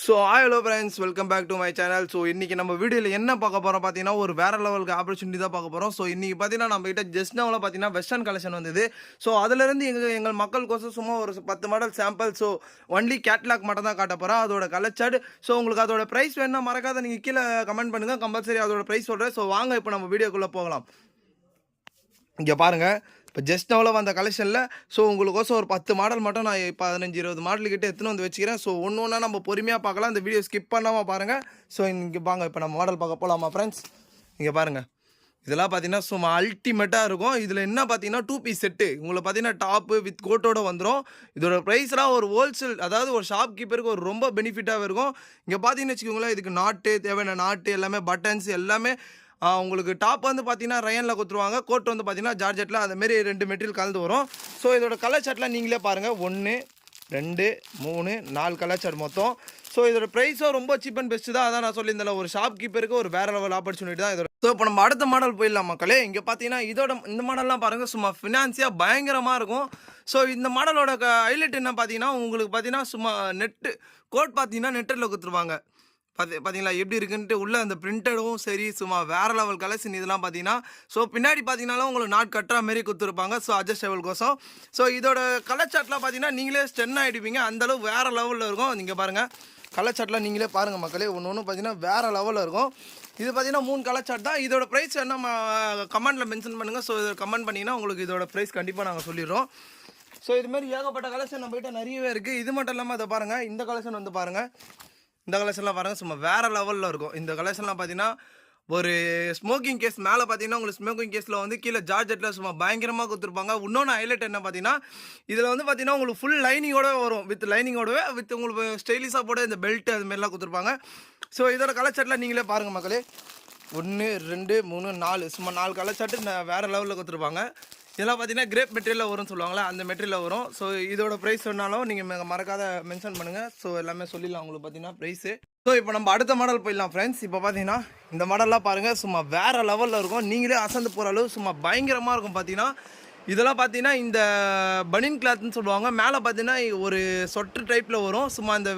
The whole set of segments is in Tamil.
So hello friends, welcome back to my channel. So இன்றைக்கி நம்ம வீடியோவில் என்ன பார்க்க போகிறோம் பார்த்தீங்கன்னா, ஒரு வேறு லெவலுக்கு ஆப்பர்ச்சுனிட்டி தான் பார்க்க போகிறோம். ஸோ இன்றைக்கி பார்த்தீங்கன்னா நம்மகிட்ட ஜஸ்ட் நவுல பார்த்தீங்கன்னா வெஸ்டர்ன் கலெக்ஷன் வந்தது. ஸோ அதிலிருந்து எங்கள் மக்களுக்கோசம் சும்மா ஒரு 10 model sample. So only catalogue மட்டும் தான் காட்ட போகிறோம். அதோட கலர்ச்சார்ட். ஸோ உங்களுக்கு அதோட ப்ரைஸ் வேணுன்னா மறக்காத நீங்கள் கீழே கமெண்ட் பண்ணுங்கள். கம்பல்சரி அதோட ப்ரைஸ் சொல்கிறேன். ஸோ வாங்க இப்போ நம்ம வீடியோக்குள்ளே போகலாம். இங்கே பாருங்கள், இப்போ ஜஸ்ட் நவுல வந்த கலெக்ஷனில் ஸோ உங்களுக்கோசம் ஒரு 10 மாடல் மட்டும் நான் 15-20 மாடல் கிட்டே எடுத்துன்னு வந்து வச்சுக்கிறேன். ஸோ ஒன்று ஒன்றா நம்ம பொறுமையாக பார்க்கலாம். இந்த வீடியோ ஸ்கிப் பண்ணாமல் பாருங்கள். ஸோ இங்கே வாங்க இப்போ நம்ம மாடல் பார்க்க போகலாமா ஃப்ரெண்ட்ஸ். இங்கே பாருங்கள், இதெல்லாம் பார்த்தீங்கன்னா சும்மா அல்டிமேட்டாக இருக்கும். இதில் என்ன பார்த்தீங்கன்னா 2 பீஸ் செட்டு உங்களுக்கு பார்த்தீங்கன்னா டாப்பு வித் கோட்டோடு வந்துடும். இதோட ப்ரைஸ்லாம் ஒரு ஹோல்சேல், அதாவது ஒரு ஷாப் கீப்பருக்கு ஒரு ரொம்ப பெனிஃபிட்டாக இருக்கும். இங்கே பார்த்தீங்கன்னு வச்சுக்கோங்களேன், இதுக்கு நாட்டு தேவையான நாட்டு எல்லாமே பட்டன்ஸ் எல்லாமே உங்களுக்கு டாப் வந்து பார்த்தீங்கன்னா ரயனில் கொடுத்துருவாங்க. கோட் வந்து பார்த்தீங்கன்னா ஜார்ஜெட்டில் அதுமாரி 2 மெட்டீரியல் கலந்து வரும். ஸோ இதோட கலர் சார்ட்லாம் நீங்களே பாருங்கள். 1 2 3 4 கலர் சார்ட் மொத்தம். ஸோ இதோட ப்ரைஸும் ரொம்ப சீப் அண்ட் பெஸ்ட்டு தான். அதான் நான் சொல்லியிருந்தேன், ஒரு ஷாப் கீப்பருக்கு ஒரு வேறு லெவல் ஆப்பர்ச்சுனிட்டி தான் இதோட. ஸோ இப்போ நம்ம அடுத்த மாடல் போயிடலாம் மக்களே. இங்கே பார்த்தீங்கன்னா இந்த மாடல்லாம் பாருங்கள், சும்மா ஃபினான்ஸியாக பயங்கரமாக இருக்கும். ஸோ இந்த மாடலோட ஹைலைட் என்ன பார்த்தீங்கன்னா, உங்களுக்கு பார்த்தீங்கன்னா சும்மா நெட்டு கோட் பார்த்தீங்கன்னா நெட்டில் கொடுத்துருவாங்க. பார்த்தீங்களா எப்படி இருக்குன்ட்டு உள்ளே அந்த பிரிண்டடும் சரி, சும்மா வேறு லெவல் கலெக்ஷன் இதெல்லாம் பார்த்தீங்கன்னா. ஸோ பின்னாடி பார்த்தீங்கன்னாலும் உங்களுக்கு நாட் கட்டுற மாரி கொடுத்துருப்பாங்க. ஸோ அட்ஜஸ்டபிள் கோசம். ஸோ இதோட கலர் சார்ட்லாம் பார்த்தீங்கன்னா நீங்களே ஸ்டென் ஆகிடுவீங்க, அந்தளவு வேறு லெவலில் இருக்கும். நீங்கள் பாருங்கள், கலர் சார்ட்லாம் நீங்களே பாருங்கள் மக்களே. ஒன்று பார்த்தீங்கன்னா வேறு லெவலில் இருக்கும். இது பார்த்தீங்கன்னா 3 கலர் சார்ட் தான். இதோட ப்ரைஸ் என்ன கமெண்ட்டில் மென்ஷன் பண்ணுங்கள். ஸோ இதை கமெண்ட் பண்ணிங்கன்னா உங்களுக்கு இதோட ப்ரைஸ் கண்டிப்பாக நாங்கள் சொல்லிடுறோம். ஸோ இதுமாரி ஏகப்பட்ட கலெக்ஷன் நம்மகிட்ட நிறையவே இருக்குது. இது மட்டும் இல்லாமல் அதை பாருங்கள், இந்த கலெக்ஷன் வந்து பாருங்கள். இந்த கலெக்ஷன்லாம் பாருங்கள், சும்மா வேறு லெவலில் இருக்கும். இந்த கலெக்ஷன்லாம் பார்த்தீங்கன்னா ஒரு ஸ்மோக்கிங் கேஸ் மேலே பார்த்தீங்கன்னா உங்களுக்கு ஸ்மோக்கிங் கேஸில் வந்து கீழே ஜார்ஜெட்டில் சும்மா பயங்கரமாக கொடுத்துருப்பாங்க. இன்னொன்று ஹைலைட் என்ன பார்த்தீங்கன்னா, இதில் வந்து பார்த்தீங்கன்னா உங்களுக்கு ஃபுல் லைனிங்கோட வரும். வித் லைனிங்கோடவே வித் உங்களுக்கு ஸ்டைலிஷாக போட இந்த பெல்ட் அதுமாரிலாம் கொடுத்துருப்பாங்க. ஸோ இதோட கலர் சார்ட்லாம் நீங்களே பாருங்கள் மக்களே. 1 2 3 4 சும்மா 4 கலர் சார்ட்டு வேறு லெவலில் கொடுத்துருப்பாங்க. இதெல்லாம் பார்த்தீங்கன்னா கிரேப் மெட்டீரியலில் வரும்னு சொல்லுவாங்களே, அந்த மெட்டீரியலில் வரும். ஸோ இதோட ப்ரைஸ் சொன்னாலும் நீங்கள் மறக்காத மென்ஷன் பண்ணுங்கள். ஸோ எல்லாமே சொல்லிடலாம் உங்களுக்கு பார்த்தீங்கன்னா ப்ரைஸு. ஸோ இப்போ நம்ம அடுத்த மாடல் போயிடலாம் ஃப்ரெண்ட்ஸ். இப்போ பார்த்தீங்கன்னா இந்த மாடல்லாம் பாருங்கள், சும்மா வேறு லெவலில் இருக்கும். நீங்களே அசந்து போகிற அளவு சும்மா பயங்கரமாக இருக்கும். பார்த்தீங்கன்னா இதெல்லாம் பார்த்தீங்கன்னா இந்த பனியன் கிளாத்னு சொல்லுவாங்க. மேலே பார்த்தீங்கன்னா ஒரு சொட்டர் டைப்பில் வரும். சும்மா இந்த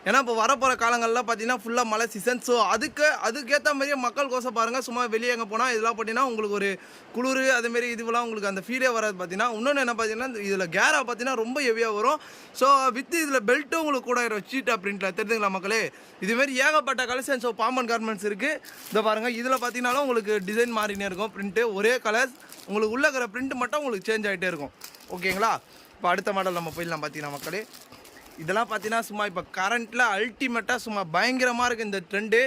ஏன்னா இப்போ வரப்போகிற காலங்கள்லாம் பார்த்தீங்கன்னா ஃபுல்லாக மழை சீசன். ஸோ அதுக்கேற்ற மாதிரியே மக்கள் கோசம் பாருங்கள். சும்மா வெளியே எங்கே போனால் இதெல்லாம் பார்த்தீங்கன்னா உங்களுக்கு ஒரு குளிர் அதுமாரி இதுவெல்லாம் உங்களுக்கு அந்த ஃபீலே வராது. பார்த்தீங்கன்னா இன்னொன்று என்ன பார்த்தீங்கன்னா, இதில் கேராக பார்த்தீங்கன்னா ரொம்ப ஹெவியாக வரும். ஸோ வித் இதில் பெல்ட்டும் உங்களுக்கு கூட சீட்டா பிரிண்டில் தெரிஞ்சுங்களா மக்களே. இதுமாரி ஏகப்பட்ட கலெக்ஷன். ஸோ பாம்பன் கார்மெண்ட்ஸ் இருக்குது. இதை பாருங்கள், இதில் பார்த்தீங்கன்னாலும் உங்களுக்கு டிசைன் மாறினே இருக்கும். பிரிண்ட்டு ஒரே கலர், உங்களுக்கு உள்ளே இருக்கிற பிரிண்ட் மட்டும் உங்களுக்கு சேஞ்ச் ஆகிட்டே இருக்கும். ஓகேங்களா. இப்போ அடுத்த மாடல் நம்ம போயிடலாம். பார்த்தீங்கன்னா மக்களே, இதெல்லாம் பார்த்தீங்கன்னா சும்மா இப்போ கரண்ட்டில் அல்டிமேட்டாக சும்மா பயங்கரமாக இருக்குது இந்த ட்ரெண்டு.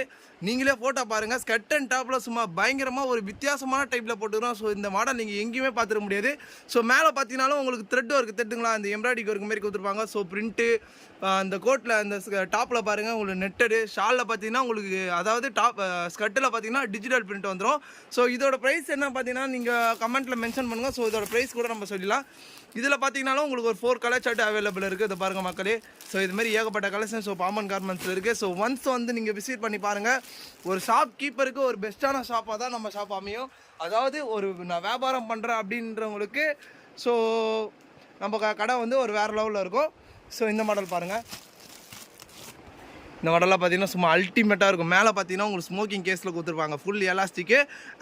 நீங்களே ஃபோட்டோ பாருங்கள், ஸ்கர்ட் அண்ட் டாப்பில் சும்மா பயங்கரமாக ஒரு வித்தியாசமான டைப்பில் போட்டுக்கிறோம். ஸோ இந்த மாடல் நீங்கள் எங்கேயுமே பார்த்துக்க முடியாது. ஸோ மேலே பார்த்தீங்கன்னாலும் உங்களுக்கு த்ரெட் ஒர்க் தெரிஞ்சுங்களா, அந்த எம்ப்ராய்டிங் ஒர்க் மாரி கொடுத்துருப்பாங்க. ஸோ பிரிண்ட்டு அந்த கோட்டில் அந்த டாப்பில் பாருங்கள் உங்களுக்கு நெட்டடு, ஷாலில் பார்த்தீங்கன்னா உங்களுக்கு அதாவது ஸ்கர்ட்டில் பார்த்தீங்கன்னா டிஜிட்டல் பிரிண்ட் வந்துடும். ஸோ இதோட ப்ரைஸ் என்ன பார்த்தீங்கன்னா நீங்கள் கமெண்ட்டில் மென்ஷன் பண்ணுங்கள். ஸோ இதோட ப்ரைஸ் கூட நம்ம சொல்லிடலாம். இதில் பார்த்தீங்கன்னாலும் உங்களுக்கு ஒரு 4 கலர் சார்ட் அவைலபிள் இருக்குது. இதை பாருங்கள் மக்களே. ஸோ இதுமாரி ஏகப்பட்ட கலெக்ஷன் ஸோ பாம்பன் கார்மெண்ட்ஸில் இருக்குது. ஸோ ஒன்ஸ் வந்து நீங்கள் விசிட் பண்ணி பாருங்கள். ஒரு ஷாப் கீப்பருக்கு ஒரு பெஸ்ட்டான ஷாப்பாக தான் நம்ம ஷாப் அமையும். அதாவது ஒரு நான் வியாபாரம் பண்ணுறேன் அப்படின்றவங்களுக்கு ஸோ நம்ம கடை வந்து ஒரு வேறு லெவலில் இருக்கும். ஸோ இந்த மாடல் பாருங்கள். இந்த மாடலாம் பார்த்தீங்கன்னா சும்மா அல்டிமேட்டாக இருக்கும். மேலே பார்த்தீங்கன்னா உங்களுக்கு ஸ்மோக்கிங் கேஸில் கொடுத்துருப்பாங்க. ஃபுல் எலாஸ்டிக்கு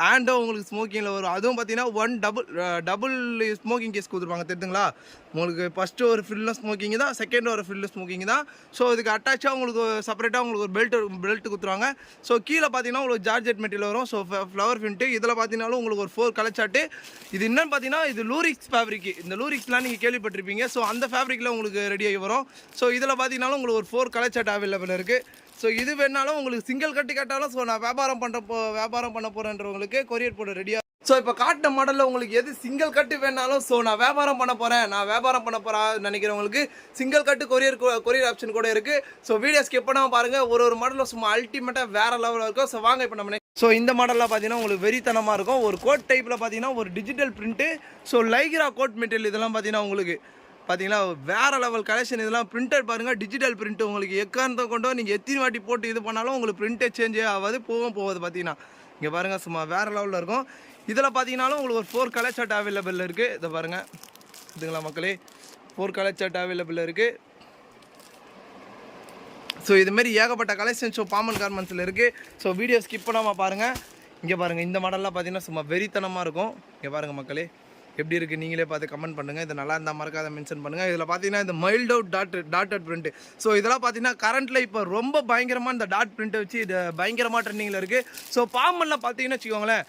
அண்டும் உங்களுக்கு ஸ்மோக்கிங்கில் வரும். அதுவும் பார்த்தீங்கன்னா டபுள் ஸ்மோக்கிங் கேஸ் கொடுத்துருப்பாங்க. தெரியுதுங்களா, உங்களுக்கு ஃபஸ்ட்டு ஒரு ஃபில்லும் ஸ்மோக்கிங் தான், செகண்ட் ஒரு ஃபில்லு ஸ்மோக்கிங் தான். ஸோ இதுக்கு அட்டாச்சாக உங்களுக்கு செப்பரேட்டாக உங்களுக்கு ஒரு பெல்ட் கொடுத்துருவாங்க. ஸோ கீழே பார்த்தீங்கன்னா உங்களுக்கு ஜார்ஜெட் மெட்டீரியல் வரும். So flower print. இதில் பார்த்தீங்கன்னாலும் உங்களுக்கு ஒரு 4 கலர் சார்ட்டு. இது என்னன்னு பார்த்தீங்கன்னா இது லூரிக்ஸ் ஃபேப்ரிக்கு. இந்த லூரிக்ஸ்லாம் நீங்கள் கேள்விப்பட்டிருப்பீங்க. ஸோ அந்த ஃபேப்ரிக்கில் உங்களுக்கு ரெடியாகி வரும். ஸோ இதில் பார்த்தீங்கன்னாலும் உங்களுக்கு ஒரு 4 கலர் சார்ட் அவைலபிள் இருக்குது. ஸோ இது வேணாலும் உங்களுக்கு சிங்கிள் கட்டு கேட்டாலும் ஸோ நான் வியாபாரம் பண்ண போகிறேன்றவங்களுக்கு கொரியர் போட ரெடியாக. ஸோ இப்போ காட்டின மாடலில் உங்களுக்கு எது சிங்கிள் கட்டு வேணாலும் ஸோ நான் வியாபாரம் பண்ண போகிறேன் நினைக்கிறவங்களுக்கு சிங்கிள் கட்டு கொரியர் ஆப்ஷன் கூட இருக்குது. ஸோ வீடியோ ஸ்கிப் பண்ணாமல் பாருங்கள். ஒரு மாடலில் சும்மா அல்டிமேட்டாக வேறு லெவலில் இருக்கும். ஸோ வாங்க இப்போ நம்ம ஸோ இந்த மாடலில் பார்த்தீங்கன்னா உங்களுக்கு வெறித்தனமாக இருக்கும். ஒரு கோட் டைப்பில் பார்த்தீங்கன்னா ஒரு digital print. So lycra coat material இதெல்லாம் பார்த்தீங்கன்னா உங்களுக்கு பார்த்தீங்களா வேறு லெவல் கலெக்ஷன். இதெல்லாம் பிரிண்டட் பாருங்கள், டிஜிட்டல் பிரிண்ட்டு. உங்களுக்கு எக்காரணத்தை கொண்டோ நீங்கள் எத்தனை வாட்டி போட்டு இது பண்ணாலும் உங்களுக்கு பிரிண்ட்டே சேஞ்சே ஆகாது, போகாது. பார்த்தீங்கன்னா இங்கே பாருங்கள் சும்மா வேறு லெவலில் இருக்கும். இதில் பார்த்தீங்கன்னாலும் உங்களுக்கு ஒரு 4 கலர் சார்ட் அவைலபிள் இருக்குது. இதை பாருங்கள், இதுங்களா மக்களே, 4 கலர் சார்ட் அவைலபிள் இருக்குது. ஸோ இதுமாரி ஏகப்பட்ட கலெக்ஷன் ஷோ பாமன் கார்மெண்ட்ஸில் இருக்குது. ஸோ வீடியோ ஸ்கிப் பண்ணாமல் பாருங்கள். இங்கே பாருங்கள், இந்த மாடல்லாம் பார்த்தீங்கன்னா சும்மா வெறித்தனமாக இருக்கும். இங்கே பாருங்கள் மக்களே, எப்படி இருக்குது நீங்களே பார்த்து கமெண்ட் பண்ணுங்கள். இது நல்லா இருந்தால் மறக்காத மென்ஷன் பண்ணுங்கள். இதில் பார்த்தீங்கன்னா இந்த mild out dotted print. So இதெல்லாம் பார்த்தீங்கன்னா கரண்ட்டில் இப்போ ரொம்ப பயங்கரமாக இந்த டாட் பிரிண்ட்டை வச்சு இது பயங்கரமாக ட்ரெண்டிங்கில் இருக்குது. ஸோ பாமனில் பார்த்தீங்கன்னு வச்சுக்கோங்களேன்,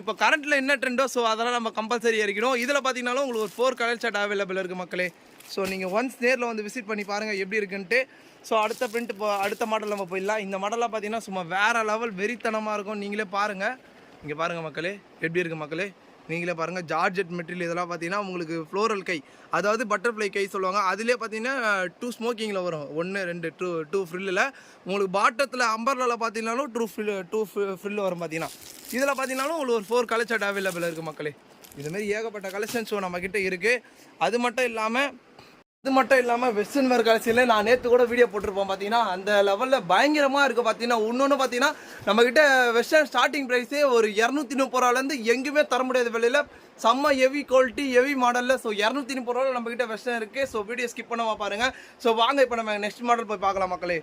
இப்போ கரண்ட்டில் என்ன ட்ரெண்டோ ஸோ அதெல்லாம் நம்ம கம்பல்சரி இறக்கணும். இதில் பார்த்தீங்கன்னாலும் உங்களுக்கு ஒரு 4 கலர் சார்ட் அவைலபிள் இருக்குது மக்களே. ஸோ நீங்கள் ஒன்ஸ் நேரில் வந்து விசிட் பண்ணி பாருங்கள் எப்படி இருக்குன்ட்டு. ஸோ அடுத்த பிரிண்ட் இப்போ அடுத்த மாடல் நம்ம போயிடலாம். இந்த மாடலாக பார்த்தீங்கன்னா சும்மா வேறு லெவல் வெறித்தனமாக இருக்கும். நீங்களே பாருங்கள். இங்கே பாருங்கள் மக்களே, எப்படி இருக்குது மக்களே, நீங்களே பாருங்கள். ஜார்ஜெட் மெட்டீரியல் இதெல்லாம் பார்த்தீங்கன்னா உங்களுக்கு ஃப்ளோரல் கை, அதாவது பட்டர்ஃப்ளை கை சொல்லுவாங்க. அதிலே பார்த்தீங்கன்னா 2 ஸ்மோக்கிங்கில் வரும், 1 2 2 ஃப்ரில்லில். உங்களுக்கு பாட்டத்தில் அம்பர்லாவில் பார்த்தீங்கன்னாலும் 2 ஃப்ரில் வரும் பார்த்தீங்கன்னா. இதில் பார்த்தீங்கன்னாலும் உங்களுக்கு ஒரு 4 கலர் சார்ட் அவைலபிள் இருக்குது மக்களே. இதுமாரி ஏகப்பட்ட கலெக்ஷன் ஷோ நம்மக்கிட்ட இருக்குது. அது மட்டும் இல்லாமல் வெஸ்டர்ன் வேர் கலெக்ஷனில் நான் நேற்று கூட வீடியோ போட்டிருப்போம் பார்த்தீங்கன்னா, அந்த லெவலில் பயங்கரமாக இருக்குது பார்த்தீங்கன்னா. இன்னொன்று பார்த்தீங்கன்னா நம்மக்கிட்ட வெஸ்டர்ன் ஸ்டார்டிங் ப்ரைஸே ஒரு 230 ரூபாலேருந்து எங்கேயுமே தர முடியாத விலையில் செம்ம ஹெவி குவாலிட்டி ஹெவி மாடலில். ஸோ 230 ரூபாவில் நம்மக்கிட்ட வெஸ்டர்ன் இருக்குது. ஸோ வீடியோ ஸ்கிப் பண்ணாமல் பாருங்கள். ஸோ வாங்க இப்போ நம்ம நெக்ஸ்ட் மாடல் போய் பார்க்கலாம் மக்களே.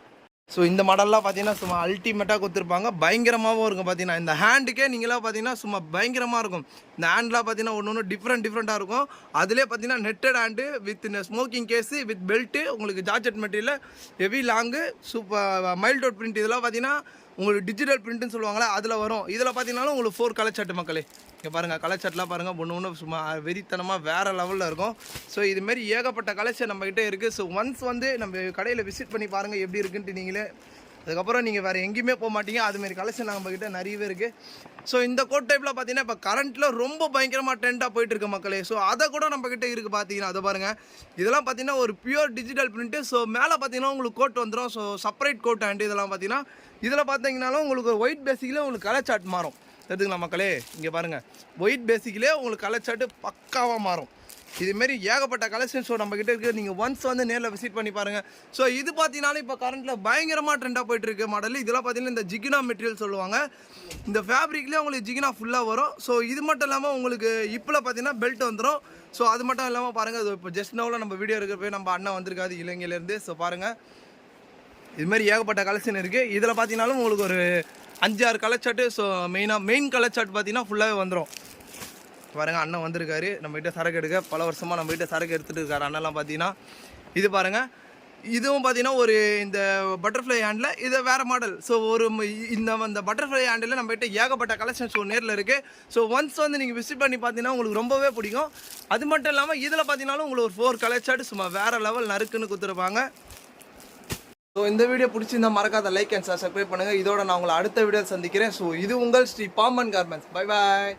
ஸோ இந்த மாடல்லாம் பார்த்தீங்கன்னா சும்மா அல்டிமேட்டாக கொடுத்துருப்பாங்க. பயங்கரமாகவும் இருக்கும் பார்த்தீங்கன்னா. இந்த ஹேண்டுக்கே நீங்களாம் பார்த்தீங்கன்னா சும்மா பயங்கரமாக இருக்கும். இந்த ஹேண்ட்லாம் பார்த்தீங்கன்னா ஒன்று டிஃப்ரெண்ட்டாக இருக்கும். அதிலே பார்த்தீங்கன்னா netted hand with smocking case with belt, உங்களுக்கு georgette material, heavy long, super mild out print. இதெல்லாம் பார்த்தீங்கன்னா உங்களுக்கு டிஜிட்டல் பிரிண்ட்டுன்னு சொல்லுவாங்களே அதில் வரும். இதில் பார்த்தீங்கன்னாலும் உங்களுக்கு 4 கலர் சார்ட் மக்களே. இங்கே பாருங்கள், கலர் சார்ட்லாம் பாருங்கள், ஒன்று சும்மா வெறித்தனமாக வேறு லெவலில் இருக்கும். ஸோ இதுமாரி ஏகப்பட்ட கலெக்ஷன் நம்மக்கிட்ட இருக்குது. ஸோ ஒன்ஸ் வந்து நம்ம கடையில் விசிட் பண்ணி பாருங்கள் எப்படி இருக்குன்ட்டு. நீங்களே அதுக்கப்புறம் நீங்கள் வேறு எங்கேயுமே போக மாட்டீங்க. அதுமாரி கலெக்ஷன் நம்மக்கிட்ட நிறையவே இருக்குது. ஸோ இந்த கோட் டைப்பில் பார்த்தீங்கன்னா இப்போ கரண்ட்டில் ரொம்ப பயங்கரமாக ட்ரெண்டாக போயிட்டுருக்கு மக்களே. ஸோ அதை கூட நம்மக்கிட்ட இருக்குது பார்த்தீங்கன்னா. அதை பாருங்கள், இதெல்லாம் பார்த்தீங்கன்னா ஒரு பியூர் டிஜிட்டல் பிரிண்ட்டு. ஸோ மேலே பார்த்தீங்கன்னா உங்களுக்கு கோட் வந்துடும். ஸோ செப்பரேட் கோட் ஹேண்டு இதெல்லாம் பார்த்தீங்கன்னா. இதில் பார்த்தீங்கன்னாலும் உங்களுக்கு ஒயிட் பேசிக்கில் உங்களுக்கு கலர் சார்ட் மாறும். எடுத்துங்களா மக்களே, இங்கே பாருங்கள், ஒயிட் பேசிக்கிலே உங்களுக்கு கலர் சார்ட்டு பக்காவாக மாறும். இதுமாரி ஏகப்பட்ட கலெக்ஷன் ஷோ நம்மக்கிட்ட இருக்குது. நீங்கள் ஒன்ஸ் வந்து நேரில் விசிட் பண்ணி பாருங்கள். ஸோ இது பார்த்தீங்கன்னாலும் இப்போ கரண்ட்டில் பயங்கரமாக ட்ரெண்டாக போயிட்டுருக்கு மாடல். இதெல்லாம் பார்த்தீங்கன்னா இந்த ஜிகினா மெட்டீரியல் சொல்லுவாங்க. இந்த ஃபேப்ரிக்லேயே உங்களுக்கு ஜிகினா ஃபுல்லாக வரும். ஸோ இது மட்டும் இல்லாமல் உங்களுக்கு இப்பில் பார்த்தீங்கன்னா பெல்ட் வந்துடும். ஸோ அது மட்டும் இல்லாமல் பாருங்கள், அது இப்போ ஜஸ்ட் நோவில் நம்ம வீடியோ இருக்கிறப்ப நம்ம அண்ணன் வந்திருக்காது இலங்கையிலேருந்து. ஸோ பாருங்கள், இதுமாரி ஏகப்பட்ட கலெக்ஷன் இருக்குது. இதில் பார்த்தீங்கன்னாலும் உங்களுக்கு ஒரு 5-6 colour chart. So main colour chart பார்த்தீங்கன்னா ஃபுல்லாகவே வந்துடும். பாருங்கள், அண்ணன் வந்திருக்காரு நம்மகிட்ட சரக்கு எடுக்க. பல வருஷமாக நம்மகிட்ட சரக்கு எடுத்துகிட்டு இருக்காரு அண்ணெல்லாம் பார்த்தீங்கன்னா. இது பாருங்கள், இதுவும் பார்த்தீங்கன்னா ஒரு இந்த பட்டர்ஃப்ளை ஹேண்டில் இது வேறு மாடல். ஸோ ஒரு இந்த பட்டர்ஃப்ளை ஹேண்டில் நம்மகிட்ட ஏகப்பட்ட கலெக்ஷன் ஷோ நேரில் இருக்குது. ஸோ ஒன்ஸ் வந்து நீங்கள் விசிட் பண்ணி பார்த்தீங்கன்னா உங்களுக்கு ரொம்பவே பிடிக்கும். அது மட்டும் இல்லாமல் இதில் பார்த்தீங்கன்னாலும் உங்களுக்கு ஒரு 4 கலர் சார்ட் சும்மா வேறு லெவல் நறுக்குன்னு கொடுத்துருப்பாங்க. ஸோ இந்த வீடியோ பிடிச்சிருந்தா மறக்காத லைக் அண்ட் சப்ஸ்கிரைப் பண்ணுங்கள். இதோட நான் உங்களை அடுத்த வீடியோ சந்திக்கிறேன். ஸோ இது உங்கள் Sri Pamban garments. Bye bye.